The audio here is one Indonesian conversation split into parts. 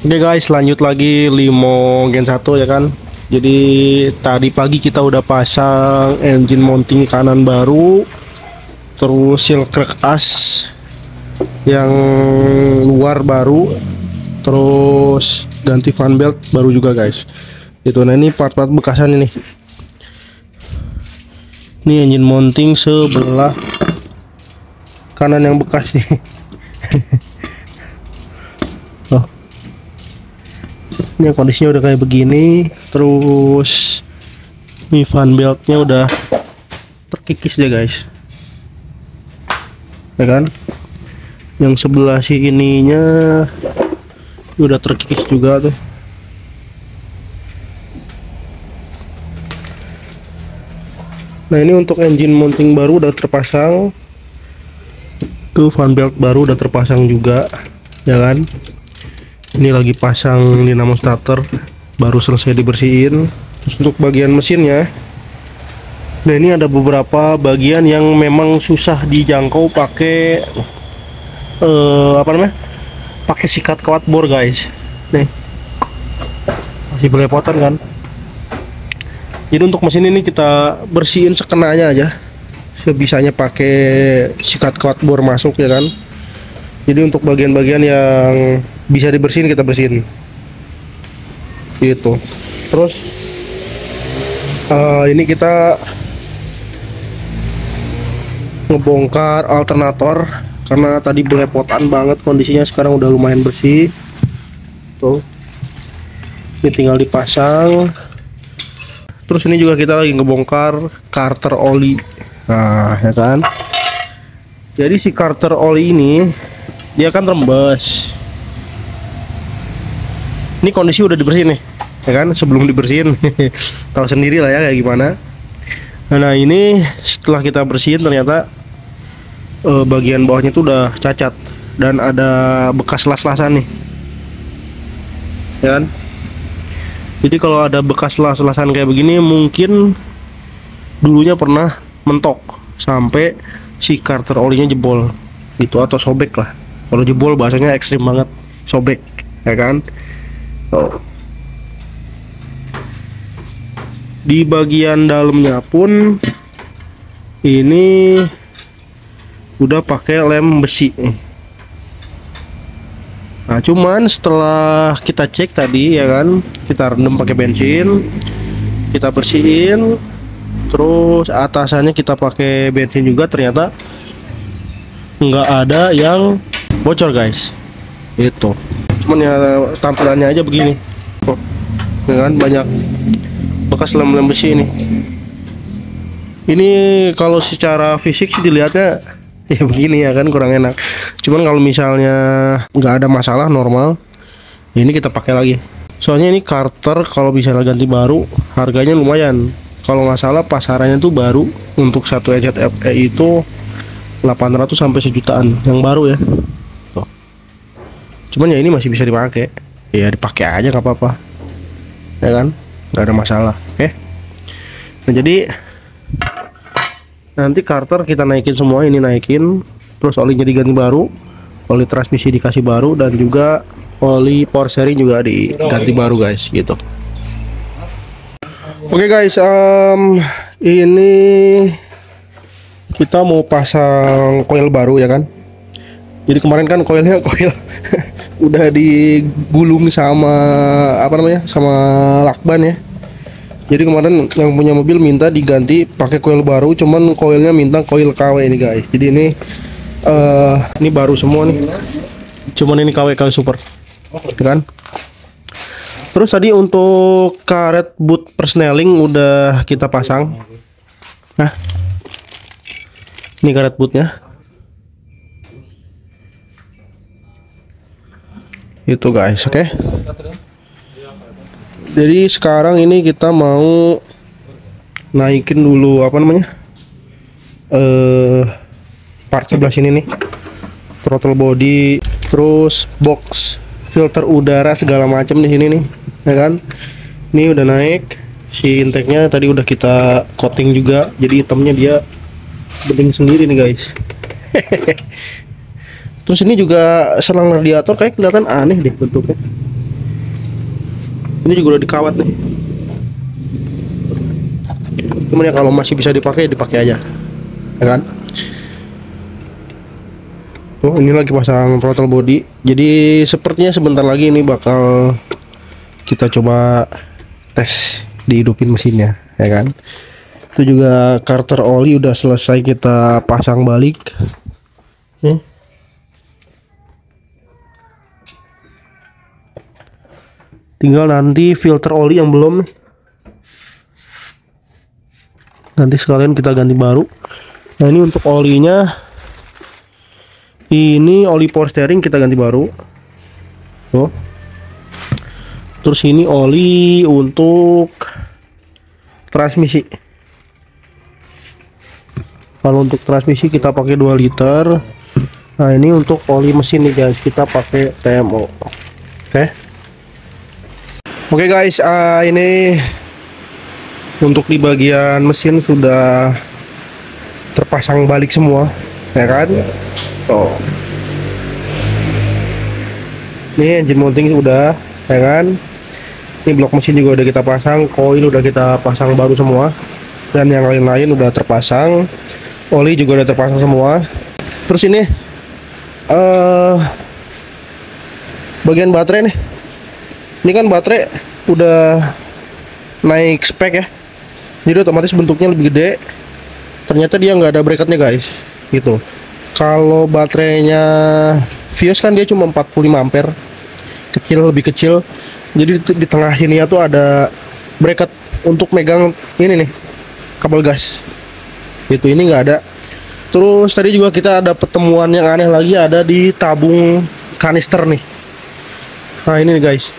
Oke guys, lanjut lagi Limo Gen 1 ya kan. Jadi tadi pagi kita udah pasang engine mounting kanan baru, terus seal crack as yang luar baru, terus ganti fan belt baru juga guys. Itu nah ini part-part bekasan ini. Ini engine mounting sebelah kanan yang bekas nih. Oh. Ini kondisinya udah kayak begini, terus ini fan beltnya udah terkikis deh guys, ya kan? Yang sebelah sininya udah terkikis juga tuh. Nah ini untuk engine mounting baru udah terpasang, tuh fan belt baru udah terpasang juga, ya kan? Ini lagi pasang dinamo starter, baru selesai dibersihin. Terus untuk bagian mesinnya, nah ini ada beberapa bagian yang memang susah dijangkau pakai pakai sikat kawat bor guys. Nih masih belepotan kan. Jadi untuk mesin ini kita bersihin sekenanya aja, sebisanya pakai sikat kawat bor masuk ya kan. Jadi untuk bagian-bagian yang bisa dibersihin kita bersihin gitu. Terus ini kita ngebongkar alternator karena tadi belepotan banget kondisinya, sekarang udah lumayan bersih tuh. Ini tinggal dipasang. Terus ini juga kita lagi ngebongkar karter oli, nah ya kan. Jadi si karter oli ini dia kan rembes. Ini kondisi udah dibersihin nih, ya kan? Sebelum dibersihin, tahu sendiri lah ya kayak gimana. Nah ini setelah kita bersihin ternyata bagian bawahnya tuh udah cacat dan ada bekas las-lasan nih, ya kan? Jadi kalau ada bekas las-lasan kayak begini mungkin dulunya pernah mentok sampai si karter olinya jebol gitu, atau sobek lah. Kalau jebol bahasanya ekstrim banget, sobek, ya kan? Oh. Di bagian dalamnya pun ini udah pakai lem besi nih. Nah cuman setelah kita cek tadi ya kan, kita rendam pakai bensin, kita bersihin, terus atasannya kita pakai bensin juga, ternyata nggak ada yang bocor guys. Itu cuman ya tampilannya aja begini, oh, dengan banyak bekas lem-lem besi ini. Ini kalau secara fisik sih dilihatnya ya begini ya kan, kurang enak. Cuman kalau misalnya nggak ada masalah normal, ini kita pakai lagi. Soalnya ini karter kalau bisa ganti baru harganya lumayan. Kalau nggak salah pasarannya tuh baru untuk satu EZFE itu 800 sampai sejutaan yang baru ya. Cuman ya ini masih bisa dipakai, ya dipakai aja nggak apa-apa, ya kan, nggak ada masalah. Oke. Nah jadi nanti karter kita naikin semua, ini naikin, terus olinya diganti baru, oli transmisi dikasih baru, dan juga oli power steering juga diganti baru guys gitu. Oke guys, ini kita mau pasang coil baru ya kan. Jadi kemarin kan coil udah digulung sama sama lakban ya. Jadi kemarin yang punya mobil minta diganti pakai coil baru, cuman coilnya minta coil KW ini guys. Jadi ini baru semua nih, cuman ini KW super, kan? Terus tadi untuk karet boot persneling udah kita pasang. Nah ini karet bootnya itu guys. Oke. Jadi sekarang ini kita mau naikin dulu part sebelah sini nih, throttle body, terus box filter udara segala macam di sini nih, ya kan? Ini udah naik, si intake-nya tadi udah kita coating juga, jadi hitamnya dia bening sendiri nih guys. Terus ini juga selang radiator kayak kelihatan aneh deh bentuknya. Ini juga udah dikawat nih. Cuman ya kalau masih bisa dipakai, dipakai aja, ya kan? Oh, ini lagi pasang throttle body. Jadi sepertinya sebentar lagi ini bakal kita coba tes dihidupin mesinnya, ya kan? Itu juga carter oli udah selesai kita pasang balik. Nih. Tinggal nanti filter oli yang belum nih. Nanti sekalian kita ganti baru. Nah, ini untuk olinya. Ini oli power steering kita ganti baru. Tuh. Terus ini oli untuk transmisi. Kalau untuk transmisi kita pakai 2 liter. Nah, ini untuk oli mesin nih guys, kita pakai TMO. Oke guys, ini untuk di bagian mesin sudah terpasang balik semua, ya kan? Tuh. Ini engine mounting udah, ya kan? Ini blok mesin juga udah kita pasang, koil udah kita pasang baru semua, dan yang lain-lain udah terpasang, oli juga udah terpasang semua. Terus ini bagian baterai nih, ini kan baterai udah naik spek ya, jadi otomatis bentuknya lebih gede. Ternyata dia nggak ada bracketnya guys, gitu. Kalau baterainya Vios kan dia cuma 45 ampere, kecil, lebih kecil. Jadi di tengah sini ya tuh ada bracket untuk megang ini nih, kabel gas. Itu ini nggak ada. Terus tadi juga kita ada pertemuan yang aneh lagi, ada di tabung kanister nih. Nah ini nih guys.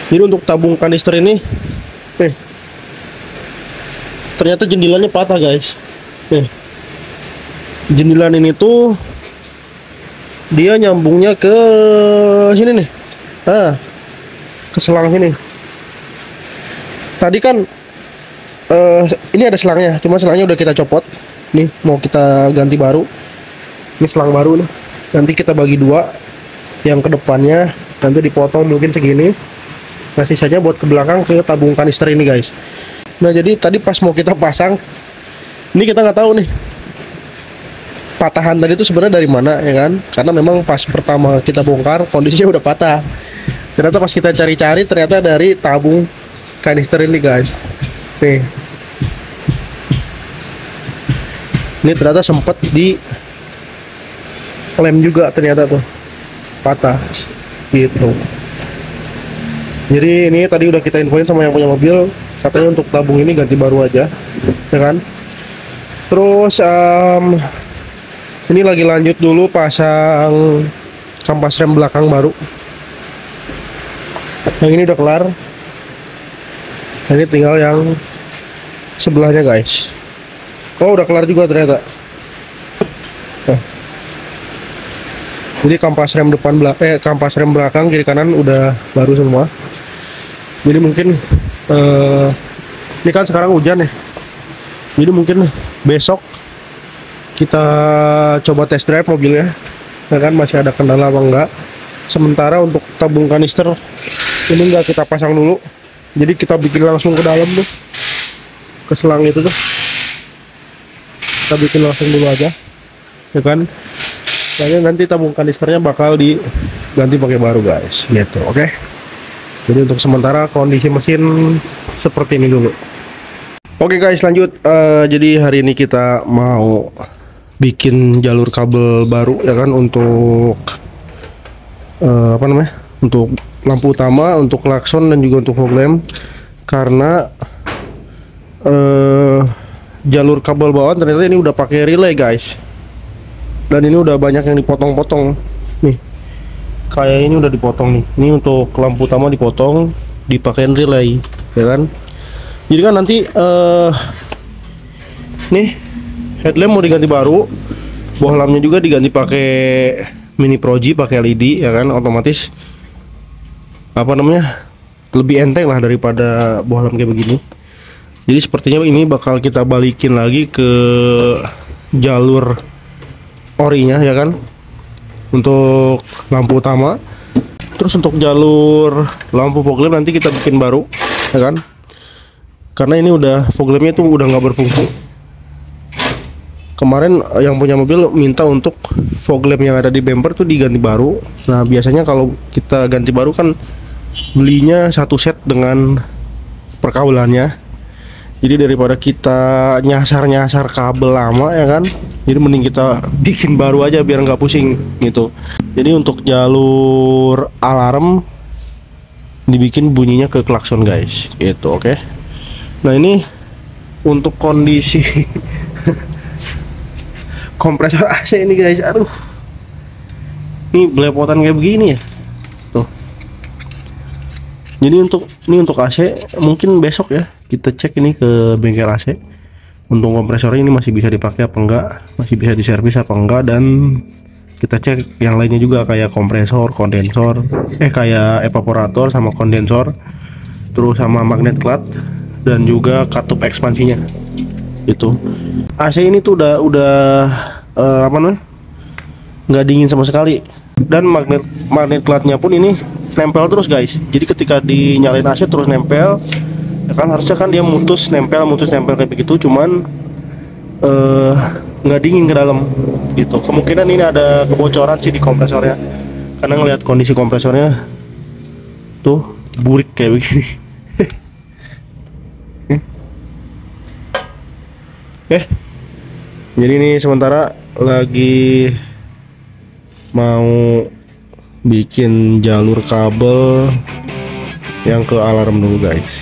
Jadi untuk tabung kanister ini, ternyata jendilannya patah guys. Jendilan ini tuh dia nyambungnya ke sini nih, ke selang sini. Tadi kan ini ada selangnya, cuma selangnya udah kita copot. Nih mau kita ganti baru. Ini selang baru nih. Nanti kita bagi 2. Yang kedepannya nanti dipotong mungkin segini. Nah sisanya buat ke belakang ke tabung kanister ini guys. Nah jadi tadi pas mau kita pasang, ini kita nggak tahu nih patahan tadi itu sebenarnya dari mana, ya kan? Karena memang pas pertama kita bongkar kondisinya udah patah. Ternyata pas kita cari-cari ternyata dari tabung kanister ini guys. Nih, ini ternyata sempat di lem juga, ternyata tuh patah gitu. Jadi ini tadi udah kita infoin sama yang punya mobil, katanya untuk tabung ini ganti baru aja, ya kan? Terus ini lagi lanjut dulu pasang kampas rem belakang baru. Yang ini udah kelar. Ini tinggal yang sebelahnya guys. Oh udah kelar juga ternyata. Jadi kampas rem depan kampas rem belakang kiri kanan udah baru semua. Jadi mungkin ini kan sekarang hujan ya. Jadi mungkin besok kita coba test drive mobilnya, ya kan, masih ada kendala apa enggak. Sementara untuk tabung kanister ini enggak kita pasang dulu, jadi kita bikin langsung ke dalam tuh, ke selang itu tuh kita bikin langsung dulu aja, ya kan. Soalnya nanti tabung kanisternya bakal diganti pakai baru guys, gitu. Oke. Jadi untuk sementara kondisi mesin seperti ini dulu. Oke guys, lanjut. Jadi hari ini kita mau bikin jalur kabel baru, ya kan, untuk apa namanya, untuk lampu utama, untuk klakson, dan juga untuk fog lamp. Karena jalur kabel bawaan ternyata ini udah pakai relay guys, dan ini udah banyak yang dipotong-potong nih, kayak ini udah dipotong nih. Ini untuk lampu utama dipotong, dipakein relay, ya kan. Jadi kan nanti nih headlamp mau diganti baru, bohlamnya juga diganti pakai mini proji, pakai LED, ya kan. Otomatis apa namanya, lebih enteng lah daripada bohlam kayak begini. Jadi sepertinya ini bakal kita balikin lagi ke jalur orinya, ya kan, untuk lampu utama. Terus untuk jalur lampu fog lamp nanti kita bikin baru, ya kan? Karena ini udah fog lampnya tuh udah nggak berfungsi. Kemarin yang punya mobil minta untuk fog lamp yang ada di bumper tuh diganti baru. Nah biasanya kalau kita ganti baru kan belinya satu set dengan perkabelannya. Jadi daripada kita nyasar kabel lama, ya kan, jadi mending kita bikin baru aja biar nggak pusing gitu. Jadi untuk jalur alarm dibikin bunyinya ke klakson guys, gitu. Oke. Nah ini untuk kondisi kompresor AC ini guys, aduh, ini belepotan kayak begini ya, tuh. Jadi ini untuk AC mungkin besok ya kita cek ini ke bengkel AC. Untuk kompresornya ini masih bisa dipakai apa enggak, masih bisa diservis apa enggak, dan kita cek yang lainnya juga kayak kompresor, kondensor, kayak evaporator sama kondensor, terus sama magnet clutch dan juga katup ekspansinya. Itu AC ini tuh udah apa namanya, nggak dingin sama sekali, dan magnet clutchnya pun ini nempel terus guys. Jadi ketika dinyalain AC terus nempel, ya kan, harusnya kan dia mutus nempel kayak begitu, cuman nggak dingin ke dalam gitu. Kemungkinan ini ada kebocoran sih di kompresornya, karena ngelihat kondisi kompresornya tuh burik kayak begini. Jadi ini sementara lagi mau bikin jalur kabel yang ke alarm dulu guys.